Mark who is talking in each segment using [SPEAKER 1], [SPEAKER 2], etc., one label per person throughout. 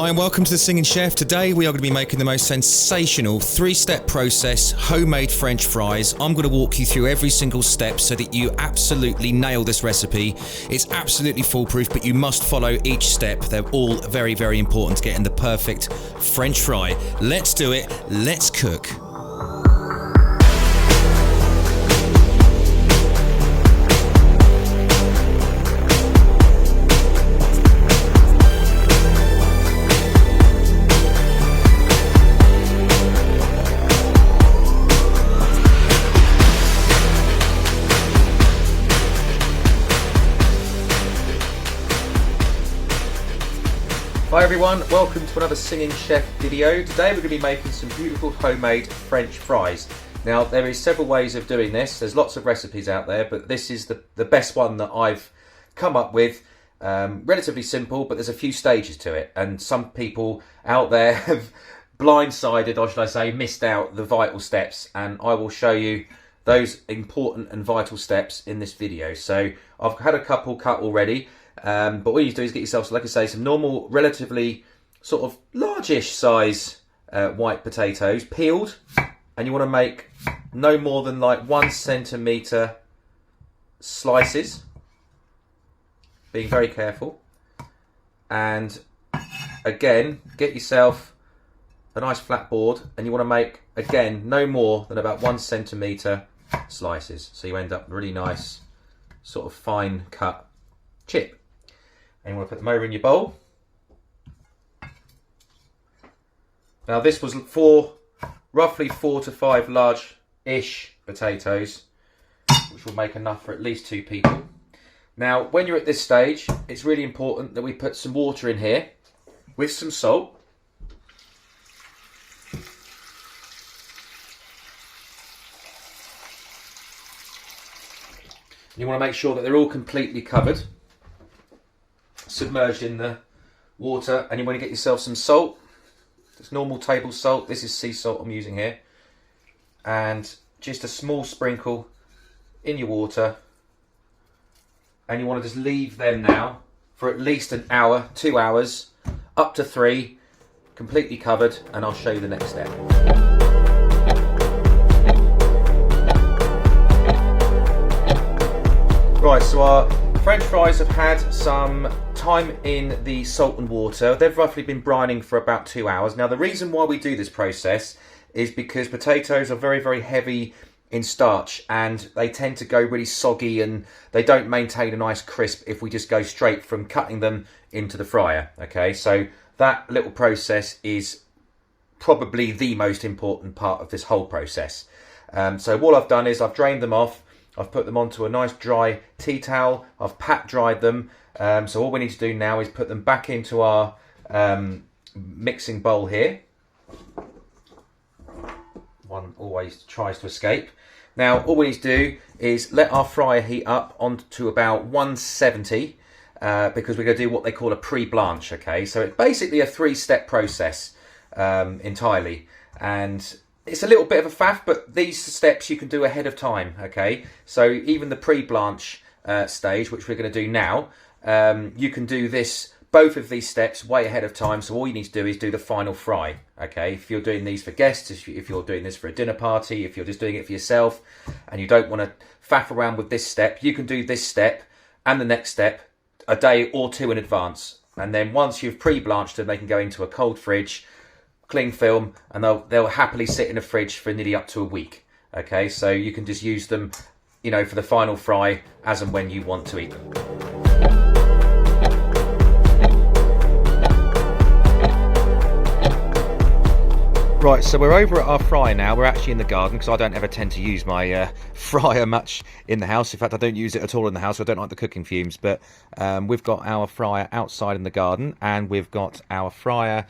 [SPEAKER 1] Hi and welcome to The Singing Chef. Today we are going to be making the most sensational 3-step process homemade French fries. I'm going to walk you through every single step so that you absolutely nail this recipe. It's absolutely foolproof, but you must follow each step. They're all very, very important to getting the perfect French fry. Let's do it. Let's cook. Hi everyone, welcome to another Singing Chef video. Today we're going to be making some beautiful homemade French fries. Now there is several ways of doing this, there's lots of recipes out there, but this is the best one that I've come up with. Relatively simple, but there's a few stages to it, and some people out there have blindsided, or should I say, missed out the vital steps, and I will show you those important and vital steps in this video. So I've had a couple cut already. But what you need to do is get yourself, like I say, some normal, relatively sort of largish size white potatoes, peeled, and you want to make no more than like 1 centimetre slices, being very careful. And again, get yourself a nice flat board, and you want to make, again, no more than about 1 centimetre slices, so you end up really nice sort of fine cut chip. And you want to put them over in your bowl. Now this was for roughly 4 to 5 large-ish potatoes, which will make enough for at least 2 people. Now when you're at this stage, it's really important that we put some water in here with some salt. You want to make sure that they're all completely covered, submerged in the water, and you want to get yourself some salt. It's normal table salt. This is sea salt I'm using here, and just a small sprinkle in your water, and you want to just leave them now for at least an hour, 2 hours, up to 3, completely covered, and I'll show you the next step. Right, so our French fries have had some time in the salt and water. They've roughly been brining for about 2 hours. Now the reason why we do this process is because potatoes are very, very heavy in starch, and they tend to go really soggy, and they don't maintain a nice crisp if we just go straight from cutting them into the fryer. Okay, so that little process is probably the most important part of this whole process. So what I've done is I've drained them off. I've put them onto a nice dry tea towel. I've pat dried them. So all we need to do now is put them back into our mixing bowl here. One always tries to escape. Now all we need to do is let our fryer heat up onto about 170 because we're going to do what they call a pre-blanch. Okay, so it's basically a 3-step process entirely, and it's a little bit of a faff, but these steps you can do ahead of time, okay? So even the pre-blanch stage, which we're going to do now, you can do both of these steps way ahead of time. So all you need to do is do the final fry, okay? If you're doing these for guests, if you're doing this for a dinner party, if you're just doing it for yourself and you don't want to faff around with this step, you can do this step and the next step a day or 2 in advance. And then once you've pre-blanched them, they can go into a cold fridge, cling film, and they'll happily sit in a fridge for nearly up to a week. Okay, so you can just use them, you know, for the final fry as and when you want to eat them. Right, so we're over at our fryer now. We're actually in the garden because I don't ever tend to use my fryer much in the house. In fact, I don't use it at all in the house. I don't like the cooking fumes. But we've got our fryer outside in the garden, and we've got our fryer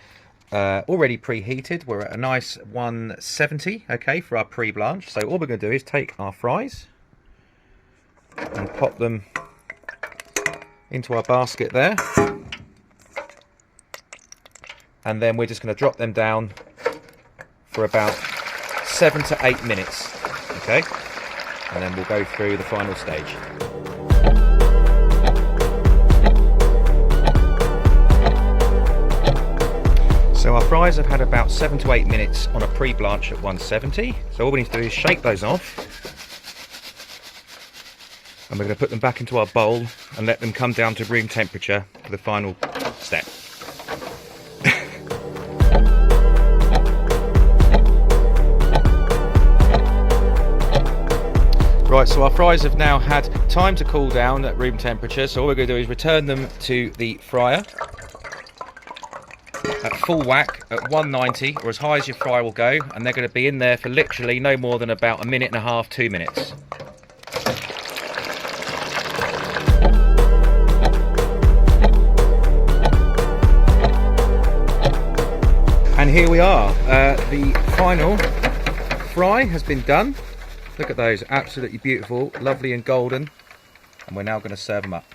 [SPEAKER 1] already preheated. We're at a nice 170, okay, for our pre-blanch. So all we're going to do is take our fries and pop them into our basket there, and then we're just going to drop them down for about 7 to 8 minutes, okay, and then we'll go through the final stage. So our fries have had about 7 to 8 minutes on a pre-blanch at 170. So all we need to do is shake those off. And we're going to put them back into our bowl and let them come down to room temperature for the final step. Right, so our fries have now had time to cool down at room temperature, so all we're going to do is return them to the fryer at full whack at 190, or as high as your fryer will go, and they're going to be in there for literally no more than about 1.5 minutes, 2 minutes. And here we are, the final fry has been done. Look at those, absolutely beautiful, lovely and golden. And we're now going to serve them up.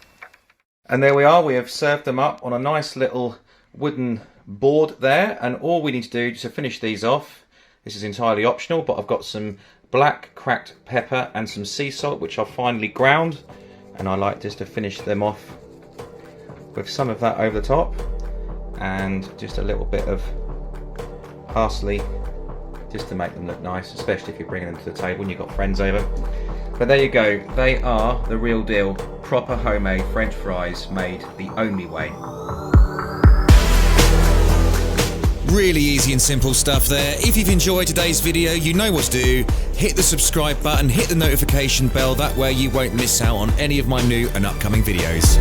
[SPEAKER 1] And there we are, we have served them up on a nice little wooden board there. And all we need to do to finish these off, this is entirely optional, but I've got some black cracked pepper and some sea salt, which I've finely ground. And I like just to finish them off with some of that over the top. And just a little bit of parsley, just to make them look nice, especially if you're bringing them to the table and you've got friends over. But there you go, they are the real deal, proper homemade French fries made the only way.
[SPEAKER 2] Really easy and simple stuff there. If you've enjoyed today's video, you know what to do. Hit the subscribe button, hit the notification bell, that way you won't miss out on any of my new and upcoming videos.